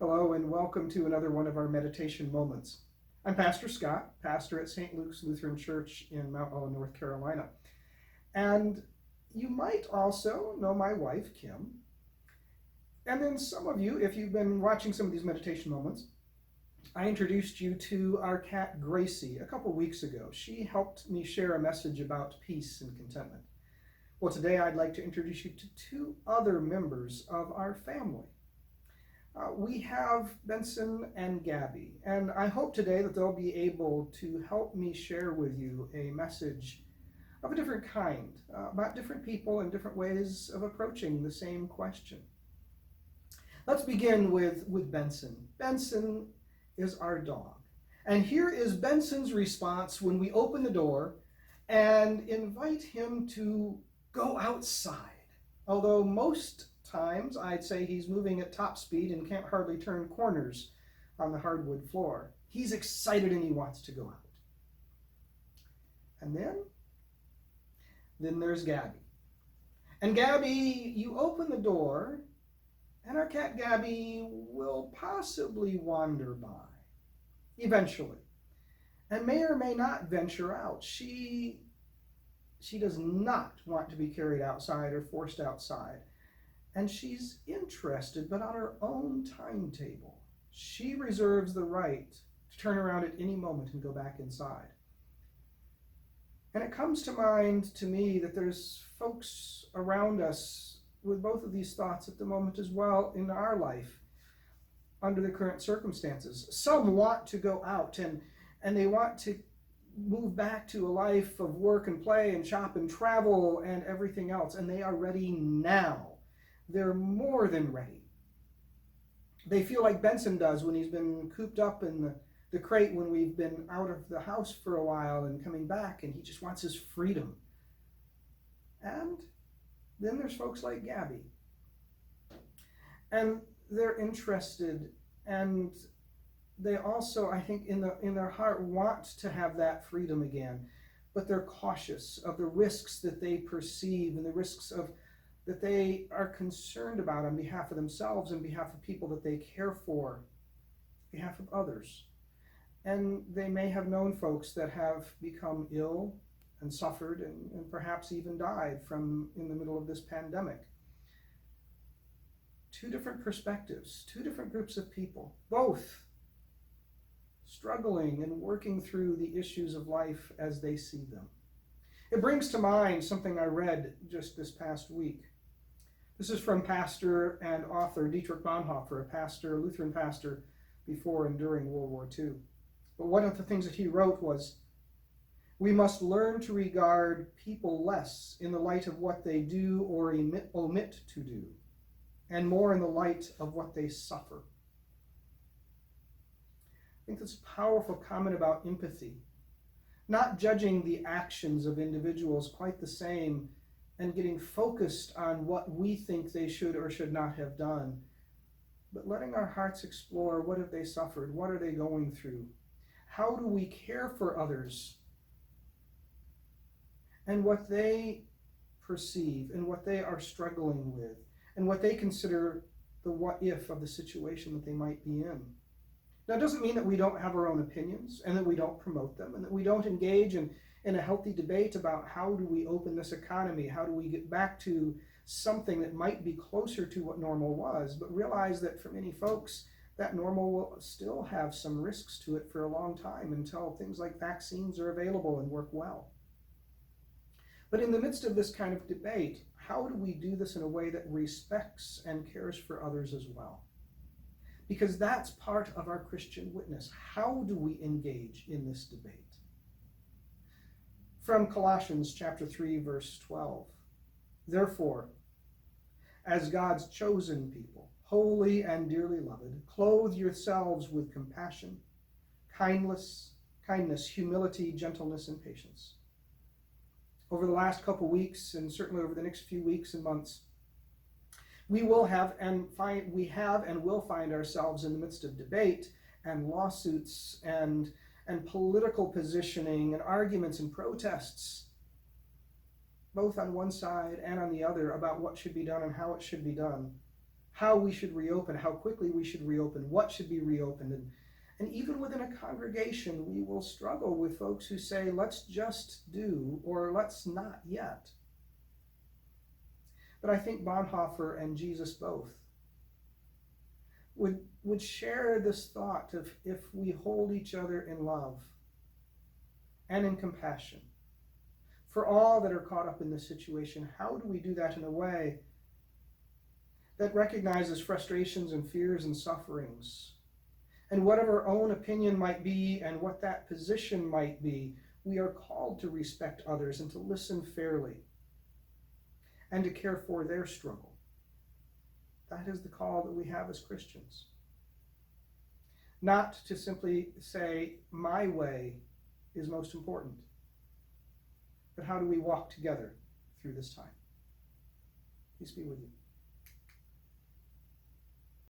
Hello and welcome to another one of our meditation moments. I'm Pastor Scott, pastor at St. Luke's Lutheran Church in Mount Olive, North Carolina. And you might also know my wife, Kim. And then some of you, if you've been watching some of these meditation moments, I introduced you to our cat Gracie a couple weeks ago. She helped me share a message about peace and contentment. Well, today I'd like to introduce you to two other members of our family. We have Benson and Gabby, and I hope today that they'll be able to help me share with you a message of a different kind, about different people and different ways of approaching the same question. Let's begin with Benson. Benson is our dog. And here is Benson's response when we open the door and invite him to go outside. Although most times I'd say he's moving at top speed and can't hardly turn corners on the hardwood floor. He's excited and he wants to go out. And then there's Gabby. And Gabby, you open the door and our cat Gabby will possibly wander by eventually and may or may not venture out. She does not want to be carried outside or forced outside. And she's interested, but on her own timetable. She reserves the right to turn around at any moment and go back inside. And it comes to mind to me that there's folks around us with both of these thoughts at the moment as well in our life under the current circumstances. Some want to go out and they want to move back to a life of work and play and shop and travel and everything else, and they are ready now. They're more than ready. They feel like Benson does when he's been cooped up in the crate when we've been out of the house for a while and coming back, and he just wants his freedom. And then there's folks like Gabby. And they're interested, and they also, I think, in their heart want to have that freedom again, but they're cautious of the risks that they perceive and the risks that they are concerned about on behalf of themselves and behalf of people that they care for, behalf of others. And they may have known folks that have become ill and suffered and perhaps even died from in the middle of this pandemic. Two different perspectives, two different groups of people, both struggling and working through the issues of life as they see them. It brings to mind something I read just this past week. This is from pastor and author Dietrich Bonhoeffer, a Lutheran pastor before and during World War II. But one of the things that he wrote was, "We must learn to regard people less in the light of what they do or omit to do, and more in the light of what they suffer." I think that's a powerful comment about empathy, not judging the actions of individuals quite the same and getting focused on what we think they should or should not have done, but letting our hearts explore, what have they suffered? What are they going through? How do we care for others? And what they perceive and what they are struggling with and what they consider the what if of the situation that they might be in. Now, it doesn't mean that we don't have our own opinions and that we don't promote them and that we don't engage in a healthy debate about how do we open this economy, how do we get back to something that might be closer to what normal was, but realize that for many folks, that normal will still have some risks to it for a long time until things like vaccines are available and work well. But in the midst of this kind of debate, how do we do this in a way that respects and cares for others as well? Because that's part of our Christian witness. How do we engage in this debate? From Colossians chapter 3, verse 12. "Therefore, as God's chosen people, holy and dearly loved, clothe yourselves with compassion, kindness, humility, gentleness, and patience." Over the last couple weeks, and certainly over the next few weeks and months, we have and will find ourselves in the midst of debate and lawsuits and political positioning and arguments and protests, both on one side and on the other, about what should be done and how it should be done. how we should reopen, how quickly we should reopen, what should be reopened. And even within a congregation, we will struggle with folks who say, let's just do, or let's not yet. But I think Bonhoeffer and Jesus both would share this thought of, if we hold each other in love and in compassion for all that are caught up in this situation, how do we do that in a way that recognizes frustrations and fears and sufferings, and whatever our own opinion might be and what that position might be, we are called to respect others and to listen fairly and to care for their struggle. That is the call that we have as Christians. Not to simply say, my way is most important, but how do we walk together through this time? Peace be with you.